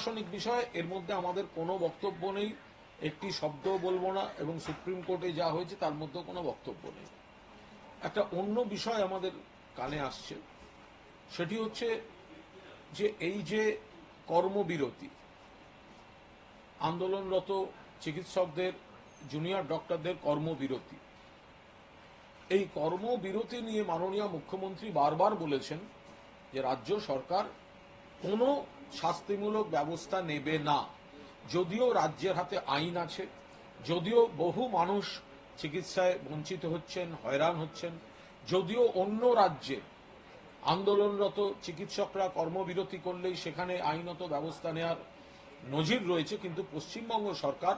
প্রশাসনিক বিষয় এর মধ্যে আমাদের কোনো বক্তব্য নেই, একটি শব্দ বলবো না, এবং সুপ্রিম কোর্টে যা হয়েছে তার মধ্যে কোনো বক্তব্য নেই। একটা অন্য বিষয় আমাদের কানে আসছে, সেটি হচ্ছে যে এই যে কর্মবিরতি, আন্দোলনরত চিকিৎসকদের, জুনিয়র ডক্টরদের কর্মবিরতি, এই কর্মবিরতি নিয়ে মাননীয় মুখ্যমন্ত্রী বারবার বলেছেন যে রাজ্য সরকার কোনো শাস্তিমূলক ব্যবস্থা নেবে না। যদিও রাজ্যের হাতে আইন আছে, যদিও বহু মানুষ চিকিৎসায় বঞ্চিত হচ্ছেন, হয়রান হচ্ছেন, যদিও অন্য রাজ্যে আন্দোলনরত চিকিৎসকরা কর্মবিরতি করলেই সেখানে আইনত ব্যবস্থা নেওয়ার নজির রয়েছে, কিন্তু পশ্চিমবঙ্গ সরকার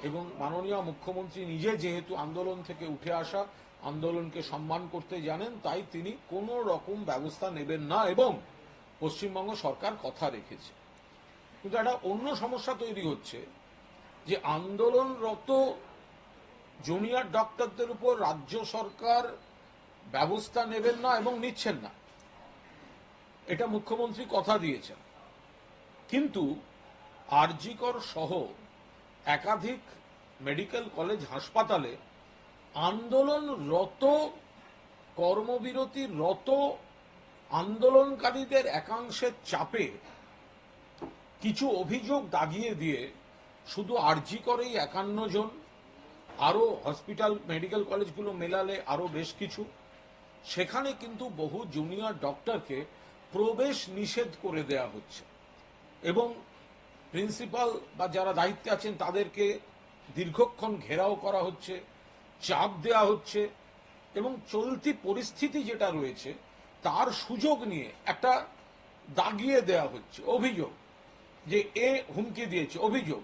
এবং মাননীয় মুখ্যমন্ত্রী নিজে যেহেতু আন্দোলন থেকে উঠে আসা, আন্দোলনকে সম্মান করতে জানেন, তাই তিনি কোনো রকম ব্যবস্থা নেবেন না এবং পশ্চিমবঙ্গ সরকার কথা রেখেছে। কিন্তু একটা অন্য সমস্যা তৈরি হচ্ছে যে আন্দোলনরত জুনিয়র ডক্টরদের উপর রাজ্য সরকার ব্যবস্থা নেবেন না এবং নিচ্ছেন না, এটা মুখ্যমন্ত্রী কথা দিয়েছেন। কিন্তু আরজিকর সহ একাধিক মেডিকেল কলেজ হাসপাতালে আন্দোলনরত, কর্মবিরতিরত আন্দোলনকারীদের একাংশের চাপে কিছু অভিযোগ দাগিয়ে দিয়ে শুধু আরজি করেই 51 জন, আরো হসপিটাল মেডিকেল কলেজগুলো মেলালে আরো বেশ কিছু, সেখানে কিন্তু বহু জুনিয়র ডক্টরকে প্রবেশ নিষেধ করে দেয়া হচ্ছে এবং প্রিন্সিপাল বা যারা দায়িত্বে আছেন তাদেরকে দীর্ঘক্ষণ ঘেরাও করা হচ্ছে, চাপ দেয়া হচ্ছে এবং চলতি পরিস্থিতি যেটা রয়েছে তার সুযোগ নিয়ে একটা দাগিয়ে দেয়া হচ্ছে অভিযোগ যে এ হুমকি দিয়েছে। অভিযোগ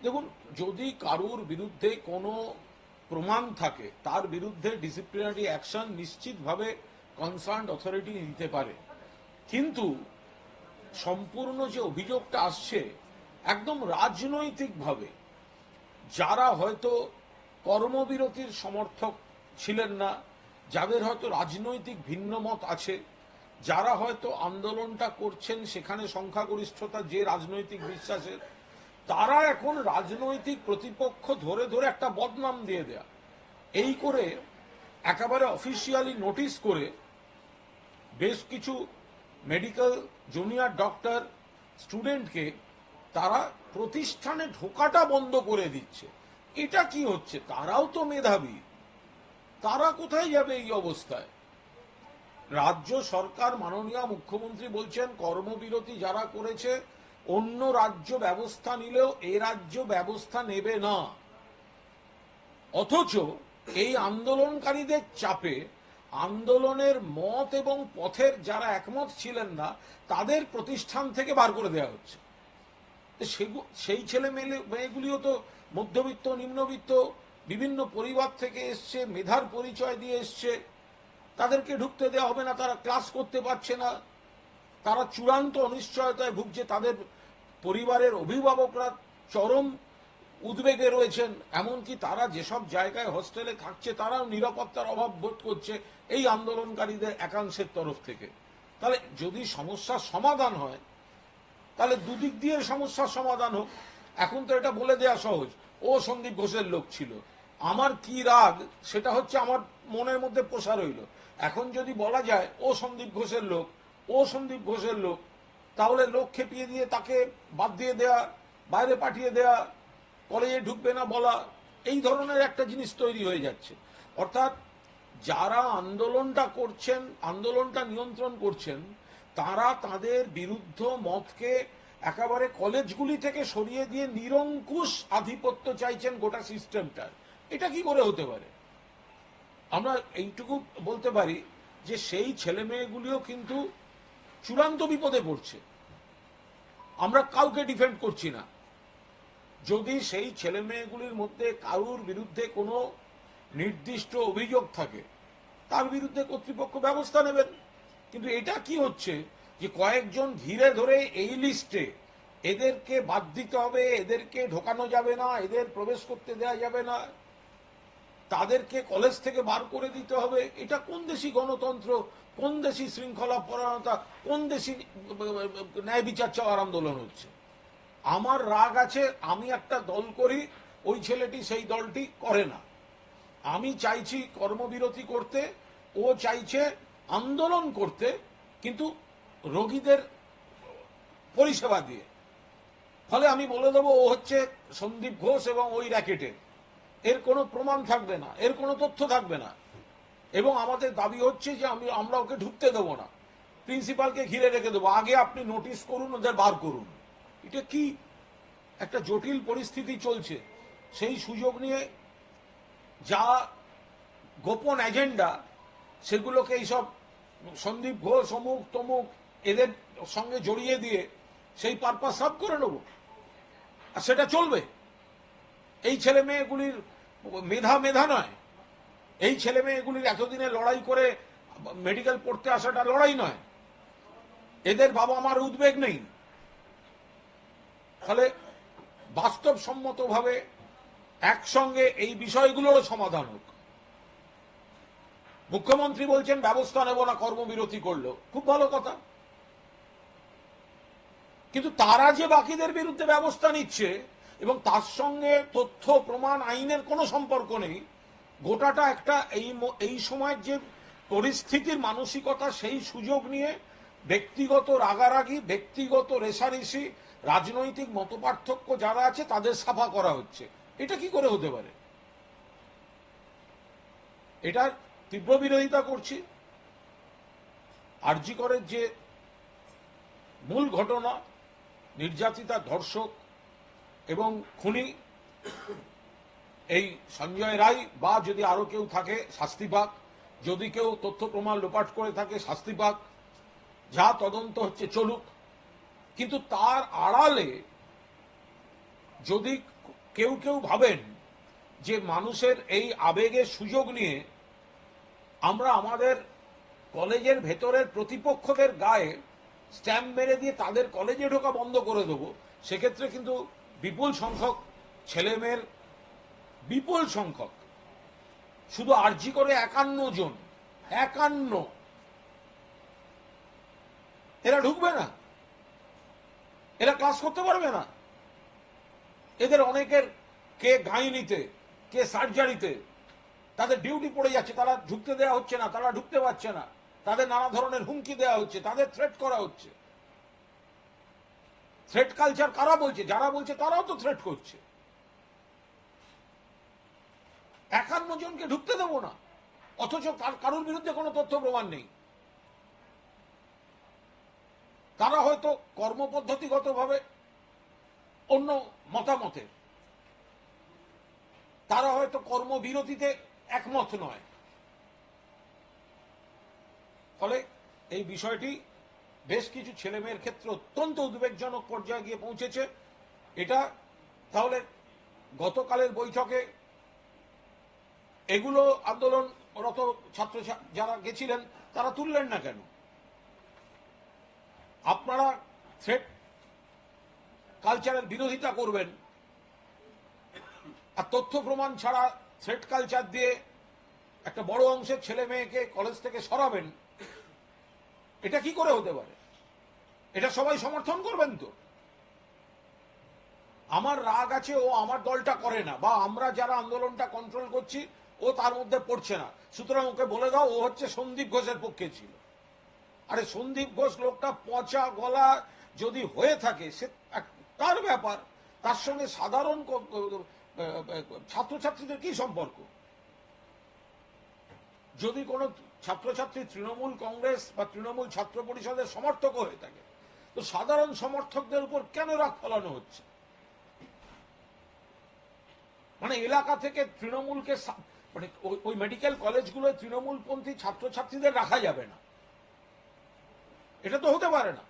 দেখুন, যদি কারুর বিরুদ্ধে কোনো প্রমাণ থাকে তার বিরুদ্ধে ডিসিপ্লিনারি অ্যাকশন নিশ্চিতভাবে কনসার্নড অথরিটি নিতে পারে, কিন্তু সম্পূর্ণ যে অভিযোগটা আসছে একদম রাজনৈতিকভাবে, যারা হয়তো কর্মবিরতির সমর্থক ছিলেন না, যাদের হয়তো রাজনৈতিক ভিন্নমত আছে, যারা হয়তো আন্দোলনটা করছেন সেখানে সংখ্যাগরিষ্ঠতা যে রাজনৈতিক বিশ্বাসের, তারা এখন রাজনৈতিক প্রতিপক্ষ ধরে ধরে একটা বদনাম দিয়ে দেয়া, এই করে একেবারে অফিসিয়ালি নোটিশ করে বেশ কিছু মেডিকেল জুনিয়র ডক্টর স্টুডেন্টকে তারা প্রতিষ্ঠানে ঢোকাটা বন্ধ করে দিচ্ছে। এটা কি হচ্ছে? তারাও তো মেধাবী, তারা কোথায় যাবে এই অবস্থায়? রাজ্য সরকার, মাননীয় মুখ্যমন্ত্রী বলছেন কর্মবিরতি যারা করেছে অন্য রাজ্য ব্যবস্থা নিলেও এ রাজ্য ব্যবস্থা নেবে না, অথচ এই আন্দোলনকারীদের চাপে আন্দোলনের মত এবং পথের যারা একমত ছিলেন না তাদের প্রতিষ্ঠান থেকে বার করে দেওয়া হচ্ছে। সেই ছেলে মেয়েগুলিও তো মধ্যবিত্ত, নিম্নবিত্ত, বিভিন্ন পরিবার থেকে এসছে, মেধার পরিচয় দিয়ে এসছে, তাদেরকে ঢুকতে দেওয়া হবে না, তারা ক্লাস করতে পারছে না, তারা চূড়ান্ত অনিশ্চয়তায় ভুগছে, তাদের পরিবারের অভিভাবকরা চরম উদ্বেগে রয়েছেন, এমনকি তারা যেসব জায়গায় হোস্টেলে থাকছে তারাও নিরাপত্তার অভাব বোধ করছে এই আন্দোলনকারীদের একাংশের তরফ থেকে। তাহলে যদি সমস্যার সমাধান হয় তাহলে দুদিক দিয়ে সমস্যার সমাধান হোক। এখন তো এটা বলে দেয়া সহজ, ও সন্দীপ ঘোষের লোক ছিল, আমার কি রাগ সেটা হচ্ছে আমার মনের মধ্যে পোষা রইল। এখন যদি বলা যায় ও সন্দীপ ঘোষের লোক, ও সন্দীপ ঘোষের লোক, তাহলে লোক খেপিয়ে দিয়ে তাকে বাদ দিয়ে দেয়া, বাইরে পাঠিয়ে দেয়া, কলেজে ঢুকবে না বলা, এই ধরনের একটা জিনিস তৈরি হয়ে যাচ্ছে। অর্থাৎ যারা আন্দোলনটা করছেন, আন্দোলনটা নিয়ন্ত্রণ করছেন, তারা তাদের বিরুদ্ধ মতকে একেবারে কলেজগুলি থেকে সরিয়ে দিয়ে নিরঙ্কুশ আধিপত্য চাইছেন গোটা সিস্টেমটার। এটা কি করে হতে পারে? আমরা এইটুকু বলতে পারি যে সেই ছেলে মেয়েগুলিও কিন্তু চূড়ান্ত বিপদে পড়ছে। আমরা কাউকে ডিফেন্ড করছি না, যদি সেই ছেলে মেয়েগুলির মধ্যে কারুর বিরুদ্ধে কোনো নির্দিষ্ট অভিযোগ থাকে তার বিরুদ্ধে কর্তৃপক্ষ ব্যবস্থা নেবেন। কিন্তু এটা কি হচ্ছে যে কয়েকজন ঘিরে ধরে এই লিস্টে এদেরকে বাদ দিতে হবে, এদেরকে ঢোকানো যাবে না, এদের প্রবেশ করতে দেওয়া যাবে না, তাদেরকে কলেজ থেকে বার করে দিতে হবে। এটা কোন দেশি গণতন্ত্র, কোন দেশি শৃঙ্খলা পরায়ণতা, কোন দেশি ন্যায় বিচার চাওয়ার আন্দোলন হচ্ছে? আমার রাগ আছে, আমি একটা দল করি, ওই ছেলেটি সেই দলটি করে না। আমি চাইছি কর্মবিরতি করতে, ও চাইছে আন্দোলন করতে, কিন্তু রোগীদের পরিষেবা দিয়ে। ফলে আমি বলে দেবো ও হচ্ছে সন্দীপ ঘোষ এবং ওই র্যাকেটের। এর কোনো প্রমাণ থাকবে না, এর কোনো তথ্য থাকবে না, এবং আমাদের দাবি হচ্ছে যে আমরা ওকে ঢুকতে দেবো না, প্রিন্সিপালকে ঘিরে রেখে দেবো। আগে আপনি নোটিশ করুন, ওদের বার করুন। এটা কি একটা জটিল পরিস্থিতি চলছে। সেই সুযোগ নিয়ে যা গোপন এজেন্ডা, সেগুলোকে এইসব সন্দীপ ঘোষ অমুক তমুক এদের সঙ্গে জড়িয়ে দিয়ে সেই পারপাস সার্ভ করে নেব, আর সেটা চলবে। এই ছেলে মেয়েগুলির মেধা নয়, এই ছেলে মেয়েগুলির এতদিনে লড়াই করে মেডিকেল পড়তে আসাটা লড়াই নয়, এদের বাবা মার উদ্বেগ নেই। ফলে বাস্তবসম্মতভাবে একসঙ্গে এই বিষয়গুলোরও সমাধান হোক। মুখ্যমন্ত্রী বলছেন ব্যবস্থা নেব না কর্মবিরতি করলো, খুব ভালো কথা, কিন্তু তারা যে বাকিদের বিরুদ্ধে ব্যবস্থা নিচ্ছে এবং তার সঙ্গে তথ্য প্রমাণ আইনের কোনো সম্পর্ক নেই, গোটাটা একটা এই সময়ের যে পরিস্থিতির মানসিকতা, সেই সুযোগ নিয়ে ব্যক্তিগত রাগারাগি, ব্যক্তিগত রেষারেষি, রাজনৈতিক মতপার্থক্য যারা আছে তাদের সাফা করা হচ্ছে। এটা কি করে হতে পারে? এটার তীব্র বিরোধিতা করছি। আরজি করের যে মূল ঘটনা, নির্যাতিতা, ধর্ষক এবং খুনি এই সঞ্জয় রায় বা যদি আরো কেউ থাকে শাস্তি পাক, যদি কেউ তথ্য প্রমাণ লোপাট করে থাকে শাস্তি পাক, যা তদন্ত হচ্ছে চলুক। কিন্তু তার আড়ালে যদি কেউ ভাবেন যে মানুষের এই আবেগের সুযোগ নিয়ে আমরা আমাদের কলেজের ভেতরের প্রতিপক্ষদের গায়ে স্ট্যাম্প মেরে দিয়ে তাদের কলেজে ঢোকা বন্ধ করে দেবো, সেক্ষেত্রে কিন্তু বিপুল সংখ্যক ছেলেমেয়ের, বিপুল সংখ্যক, শুধু আরজি করে 51 জন, 51, এরা ঢুকবে না, এরা ক্লাস করতে পারবে না। এদের অনেকের কে গাইনিতে, কে সার্জারিতে, তাদের ডিউটি পড়ে যাচ্ছে, তারা ঢুকতে দেওয়া হচ্ছে না, তারা ঢুকতে পারছে না, তাদের নানা ধরনের হুমকি দেওয়া হচ্ছে, তাদের থ্রেট করা হচ্ছে। থ্রেট কালচার কারা বলছে? যারা বলছে তারাও তো থ্রেট করছে। 51 জনকে ঢুকতে দেবো না, অথচ কারোর বিরুদ্ধে কোনো তথ্য প্রমাণ নেই। তারা হয়তো কর্মপদ্ধতিগতভাবে অন্য মতামতের, তারা হয়তো কর্মবিরতিতে একমত নয়। ফলে এই বিষয়টি বেশ কিছু ছেলেমেয়ের ক্ষেত্রে অত্যন্ত উদ্বেগজনক পর্যায়ে গিয়ে পৌঁছেছে। এটা তাহলে গতকালের বৈঠকে এগুলো আন্দোলনরত ছাত্র যারা গেছিলেন তারা তুললেন না কেন? আপনারা থ্রেট কালচারের বিরোধিতা করবেন আর তথ্য প্রমাণ ছাড়া থ্রেট কালচার দিয়ে একটা বড় অংশের ছেলে মেয়েকে কলেজ থেকে সরাবেন, এটা কি করে হতে পারে? এটা সবাই সমর্থন করবেন তো? আমার রাগ আছে, ও আমার দলটা করে না, বা আমরা যারা আন্দোলনটা কন্ট্রোল করছি ও তার মধ্যে পড়ছে না, সুতরাং ওকে বলে দাও ও হচ্ছে সন্দীপ ঘোষের পক্ষে ছিল। আরে সন্দীপ ঘোষ লোকটা পচা গলা যদি হয়ে থাকে সে তার ব্যাপার, তার সঙ্গে সাধারণ ছাত্রছাত্রীদের কি সম্পর্ক? যদি কোনো ছাত্রছাত্রী তৃণমূল কংগ্রেস বা তৃণমূল ছাত্র পরিষদের সমর্থক হয়ে থাকে, তো সাধারণ সমর্থকদের উপর কেন রাগ ফলানো হচ্ছে? মানে এলাকা থেকে তৃণমূলকে, মানে ওই মেডিকেল কলেজগুলোয় তৃণমূলপন্থী ছাত্রছাত্রীদের রাখা যাবে না, এটা তো হতে পারে না।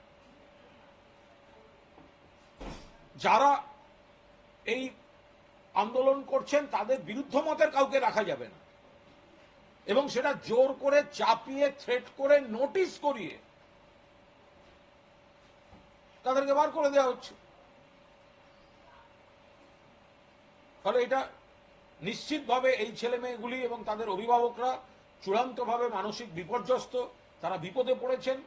যারা এই আন্দোলন করছেন তাদের বিরুদ্ধ মতের কাউকে রাখা যাবে না, এবং সেটা জোর করে চাপিয়ে থ্রেট করে নোটিশ করিয়ে তাদেরকে বার করে দেওয়া হচ্ছে। ফলে এটা নিশ্চিতভাবে এই ছেলে মেয়েগুলি এবং তাদের অভিভাবকরা চূড়ান্তভাবে মানসিক বিপর্যস্ত, তারা বিপদে পড়েছেন।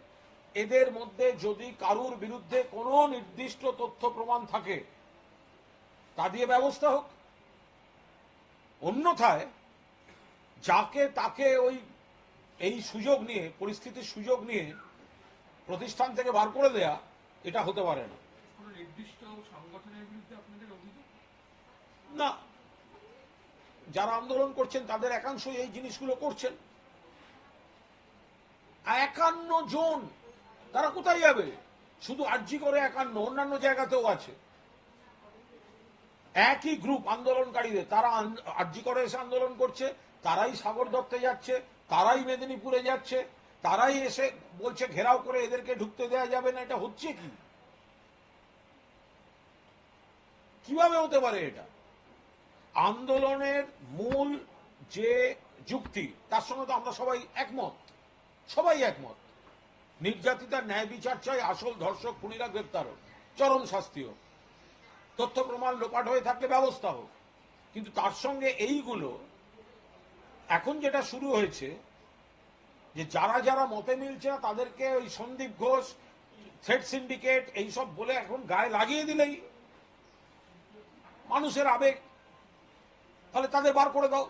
এদের মধ্যে যদি কারুর বিরুদ্ধে কোনো নির্দিষ্ট তথ্য প্রমাণ থাকে তা দিয়ে ব্যবস্থা হোক। অন্যথায় যাকে তাকে ওই এই সুযোগ নিয়ে, পরিস্থিতির সুযোগ নিয়ে প্রতিষ্ঠান থেকে বার করে দেয়া, এটা হতে পারে না। নির্দিষ্ট সংগঠনের বিরুদ্ধে আপনাদের অভিযোগ? না, যারা আন্দোলন করছেন তাদের একাংশই এই জিনিসগুলো করছেন। 51 জন, তারা কোথায় যাবে? শুধু আরজি করে 51, অন্যান্য জায়গাতেও আছে। একই গ্রুপ আন্দোলনকারীদের, তারা আরজি করে এসে আন্দোলন করছে, তারাই সাগর দত্তে যাচ্ছে, তারাই মেদিনীপুরে যাচ্ছে, তারাই এসে বলছে ঘেরাও করে এদেরকে ঢুকতে দেওয়া যাবে না। এটা হচ্ছে কি? কিভাবে হতে পারে এটা? আন্দোলনের মূল যে যুক্তি, তার সঙ্গে তো আমরা সবাই একমত, সবাই একমত। নির্যাতিতার ন্যায় বিচার চাই, আসল ধর্ষক খুনিরা গ্রেপ্তার হোক, চরম শাস্তি হোক, তথ্য প্রমাণ লোপাট হয়ে থাকলে ব্যবস্থা হোক। কিন্তু তার সঙ্গে এইগুলো এখন যেটা শুরু হয়েছে, যে যারা যারা মতে মিলছে না তাদেরকে ওই সন্দীপ ঘোষ, থ্রেড সিন্ডিকেট এইসব বলে এখন গায়ে লাগিয়ে দিলেই মানুষের আবেগ, তাহলে তাদের বার করে দাও।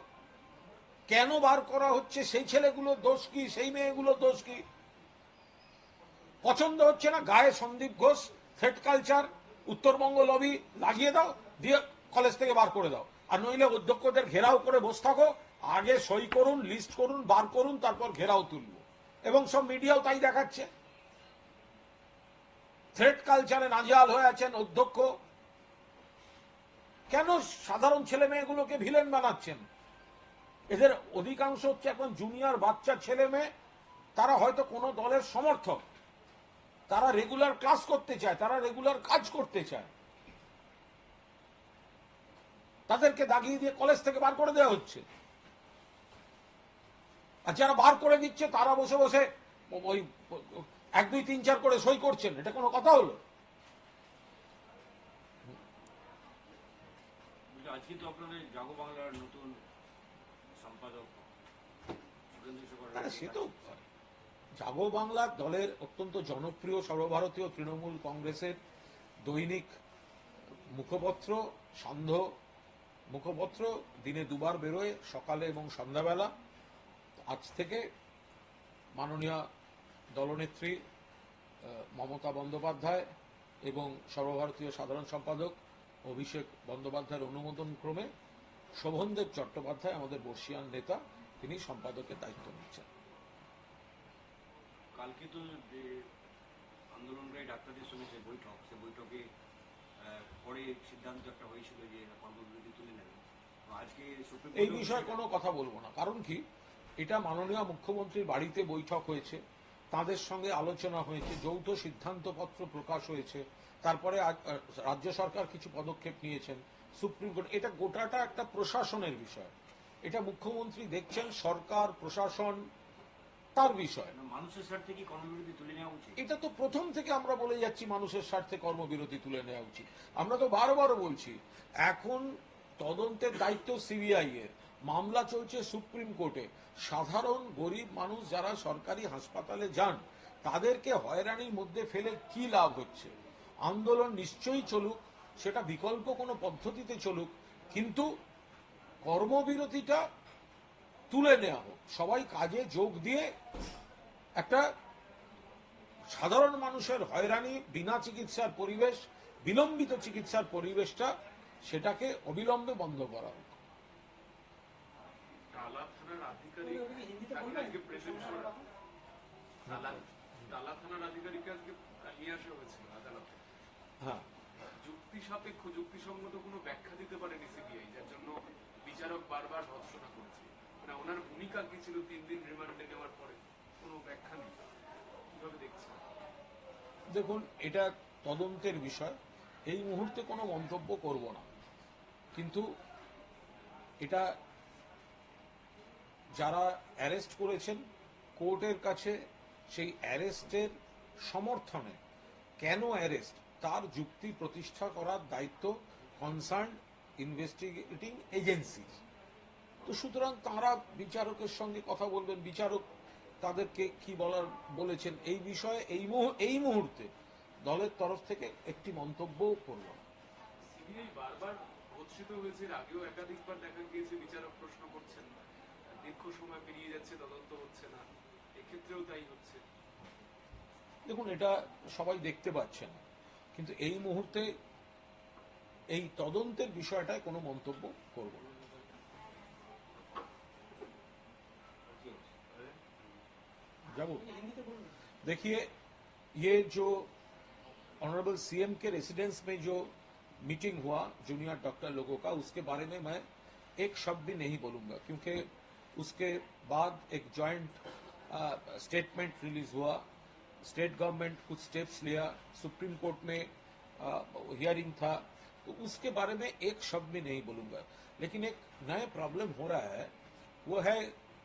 কেন বার করা হচ্ছে? সেই ছেলেগুলোর দোষ কি? সেই মেয়েগুলোর দোষ কি? পছন্দ হচ্ছে না, গায়ে Sandip Ghosh, thread culture, Uttarbanga lobby লাগিয়ে দাও, দিয়ে কলেজ থেকে বার করে দাও। আর নইলে অধ্যক্ষদের ঘেরাও করে বসে থাকো, আগে সই করুন, লিস্ট করুন, বার করুন, তারপর ঘেরাও তুলব। এবং সব মিডিয়াও তাই দেখাচ্ছে। থ্রেড কালচারে নাজেহাল হয়ে আছেন অধ্যক্ষ। কেন সাধারণ ছেলে মেয়েগুলোকে ভিলেন বানাচ্ছেন? এদের অধিকাংশ হচ্ছে এখন জুনিয়র বাচ্চা ছেলে মেয়ে, তারা হয়তো কোনো দলের সমর্থক, তারা রেগুলার ক্লাস করতে চায়, তারা রেগুলার কাজ করতে চায়, তাদেরকে দাগিয়ে দিয়ে কলেজ থেকে বার করে দেওয়া হচ্ছে। আর যারা বার করে দিচ্ছে তারা বসে বসে ওই 1, 2, 3, 4 করে সই করছেন। এটা কোনো কথা হলো? আজকে তো আপনাদের জাগো বাংলার নতুন সম্পাদক, সে তো জাগো বাংলা দলের অত্যন্ত জনপ্রিয় সর্বভারতীয় তৃণমূল কংগ্রেসের দৈনিক মুখপত্র, সান্ধ্য মুখপত্র, দিনে 2 বার বেরোয়, সকালে এবং সন্ধ্যাবেলা। আজ থেকে মাননীয় দলনেত্রী মমতা বন্দ্যোপাধ্যায় এবং সর্বভারতীয় সাধারণ সম্পাদক অভিষেক বন্দ্যোপাধ্যায়ের অনুমোদন ক্রমে শোভনদেব চট্টোপাধ্যায়, আমাদের বর্ষিয়ান নেতা, তিনি সম্পাদকের দায়িত্ব নিচ্ছেন। কালকে তো যে আন্দোলনকারী ডাক্তারদের সঙ্গে যে বৈঠক, সে বৈঠকে পরে সিদ্ধান্ত একটা হয়েছিল যে কর্মবিরতি তুলে নেবে। আজকে এই বিষয়ে কোনো কথা বলবো না। কারণ কি, এটা মাননীয় মুখ্যমন্ত্রীর বাড়িতে বৈঠক হয়েছে, তাদের সঙ্গে আলোচনা হয়েছে, যৌথ সিদ্ধান্তপত্র প্রকাশ হয়েছে, তারপরে রাজ্য সরকার কিছু পদক্ষেপ নিয়েছেন, সুপ্রিম কোর্ট, এটা গোটাটা একটা প্রশাসনের বিষয়। এটা মুখ্যমন্ত্রী দেখছেন, সরকার প্রশাসন তার বিষয়। মানুষের স্বার্থে কি কর্মবিরতি তুলে নেওয়া উচিত? এটা তো প্রথম থেকে আমরা বলে যাচ্ছি মানুষের স্বার্থে কর্মবিরতি তুলে নেওয়া উচিত। আমরা তো বারবার বলছি, এখন তদন্তের দায়িত্ব সিবিআই এর, মামলা চলছে সুপ্রিম কোর্টে। সাধারণ গরিব মানুষ যারা সরকারি হাসপাতালে যান, তাদেরকে হয়রানির মধ্যে ফেলে কি লাভ হচ্ছে? আন্দোলন নিশ্চয়ই চলুক, সেটা বিকল্প কোনো পদ্ধতিতে চলুক, কিন্তু কর্মবিরতিটা তুলে নেওয়া হোক। সবাই কাজে যোগ দিয়ে একটা সাধারণ মানুষের হয়রানি, বিনা চিকিৎসার পরিবেশ, বিলম্বিত চিকিৎসার পরিবেশটা, সেটাকে অবিলম্বে বন্ধ করা হোক। টালা থানার আধিকারিক আজকে টালা থানার আধিকারিককে আজকে নিয়ে আসা হয়েছিল আদালতে। হ্যাঁ, যুক্তি সাপেক্ষ, যুক্তিসঙ্গত কোনো ব্যাখ্যা দিতে পারেনি সিবিআই, যার জন্য বিচারক বারবার ভৎসনা করেছে। মানে ওনার ভূমিকা কি ছিল 3 দিন রিমান্ডে নেওয়ার পরে? কোনো ব্যাখ্যা নেই। কিভাবে দেখছেন? দেখুন, এটা তদন্তের বিষয়, এই মুহূর্তে কোনো মন্তব্য করব না। কিন্তু এটা যারা অ্যারেস্ট করেছেন, কোর্টের কাছে সেই অ্যারেস্টের সমর্থনে, কেন অ্যারেস্ট, তার যুক্তি প্রতিষ্ঠা করার দায়িত্ব কনসার্ন ইনভেস্টিগেটিং এজেন্সি। তো সুতরাং তাঁরা বিচারকের সঙ্গে কথা বলবেন, বিচারক তাদেরকে কি বলার বলেছেন এই বিষয়ে এই মুহূর্তে দলের তরফ থেকে একটি মন্তব্যও করল না। সিবিআই বারবার ভৎসিত হয়েছে, এর আগেও একাধিকবার দেখা গিয়েছে বিচারক প্রশ্ন করছেন, দীর্ঘ সময় পেরিয়ে যাচ্ছে, তদন্ত হচ্ছে না, এক্ষেত্রেও তাই হচ্ছে। দেখুন, এটা সবাই দেখতে পাচ্ছেন, কিন্তু এই মুহূর্তে এই তদন্তের বিষয়টায় কোনো মন্তব্য করব না। जाबो देखिए, ये जो ऑनरेबल सीएम के रेसिडेंस में जो मीटिंग हुआ जूनियर डॉक्टर लोगों का, उसके बारे में मैं एक शब्द भी नहीं बोलूंगा, क्योंकि उसके बाद एक जॉइंट स्टेटमेंट रिलीज हुआ, स्टेट गवर्नमेंट कुछ स्टेप्स लिया, सुप्रीम कोर्ट में हियरिंग था, तो उसके बारे में एक शब्द भी नहीं बोलूंगा। लेकिन एक नया प्रॉब्लम हो रहा है, वो है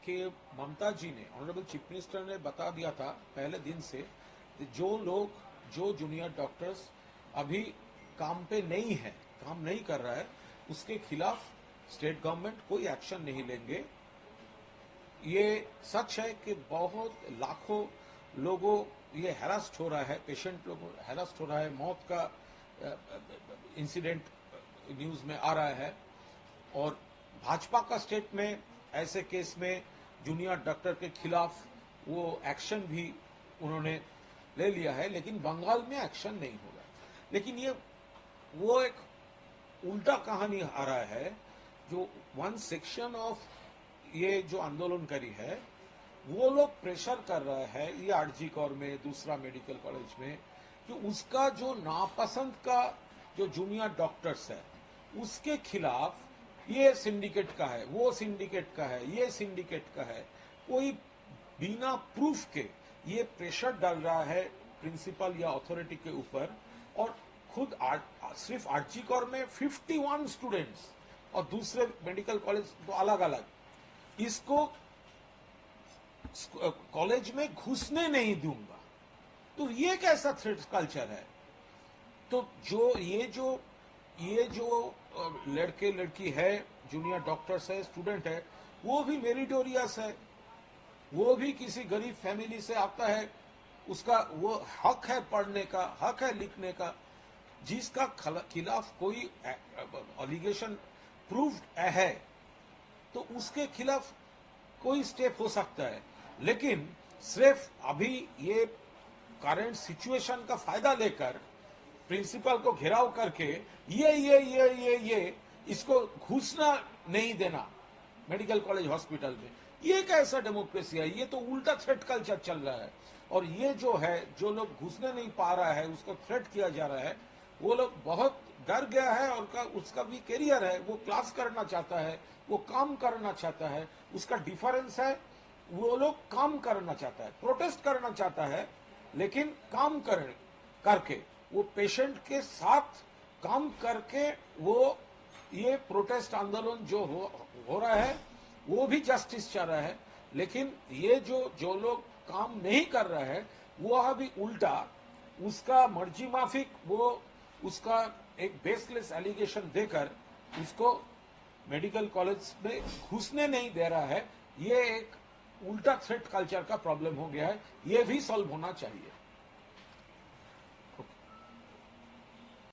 कि ममता जी ने, ऑनरेबल चीफ मिनिस्टर ने बता दिया था पहले दिन से कि जो जूनियर डॉक्टर्स अभी काम पे नहीं है, काम नहीं कर रहा है, उसके खिलाफ स्टेट गवर्नमेंट कोई एक्शन नहीं लेंगे। ये सच है कि बहुत लाखों लोगों ये हैरास्ड हो रहा है, पेशेंट लोग हैरास्ड हो रहा है, मौत का इंसिडेंट न्यूज में आ रहा है, और भाजपा का स्टेट में ऐसे केस में जूनियर डॉक्टर के खिलाफ वो एक्शन भी उन्होंने ले लिया है, लेकिन बंगाल में एक्शन नहीं होगा। लेकिन ये वो एक उल्टा कहानी आ रहा है, जो वन सेक्शन ऑफ ये जो आंदोलनकारी है वो लोग प्रेशर कर रहा है, ये आरजी कौर में, दूसरा मेडिकल कॉलेज में, कि उसका जो नापसंद का जो जूनियर डॉक्टर्स है उसके खिलाफ ये सिंडिकेट का है, वो सिंडिकेट का है, ये सिंडिकेट का है, कोई बिना प्रूफ के ये प्रेशर डाल रहा है प्रिंसिपल या अथॉरिटी के ऊपर। और खुद सिर्फ आरजी कौर में 51 स्टूडेंट्स और दूसरे मेडिकल कॉलेज तो अलग अलग, इसको कॉलेज में घुसने नहीं दूंगा, तो ये कैसा थ्रेट कल्चर है? तो ये जो लड़के लड़की है, जूनियर डॉक्टर्स है, स्टूडेंट है, वो भी मेरिटोरियस है, वो भी किसी गरीब फैमिली से आता है, उसका वो हक है पढ़ने का, हक है लिखने का, जिसका खिलाफ कोई एलिगेशन प्रूव्ड है तो उसके खिलाफ कोई स्टेप हो सकता है। लेकिन सिर्फ अभी ये करंट सिचुएशन का फायदा लेकर प्रिंसिपल को घेराव करके ये इसको घुसना नहीं देना मेडिकल कॉलेज हॉस्पिटल में, ये कैसा डेमोक्रेसी है? ये तो उल्टा थ्रेट कल्चर चल रहा है। और ये जो है, जो लोग घुसने नहीं पा रहा है उसको थ्रेट किया जा रहा है, वो लोग बहुत डर गया है, और उसका भी कैरियर है, वो क्लास करना चाहता है, वो काम करना चाहता है, उसका डिफरेंस है, वो लोग काम करना चाहता है, प्रोटेस्ट करना चाहता है, लेकिन काम करके वो पेशेंट के साथ काम करके वो ये प्रोटेस्ट आंदोलन जो हो रहा है वो भी जस्टिस चाह रहा है। लेकिन ये जो लोग काम नहीं कर रहा है वो अभी उल्टा उसका मर्जी माफिक वो उसका एक बेसलेस एलिगेशन देकर उसको मेडिकल कॉलेज में घुसने नहीं दे रहा है। ये एक उल्टा थ्रेट कल्चर का प्रॉब्लम हो गया है, ये भी सॉल्व होना चाहिए।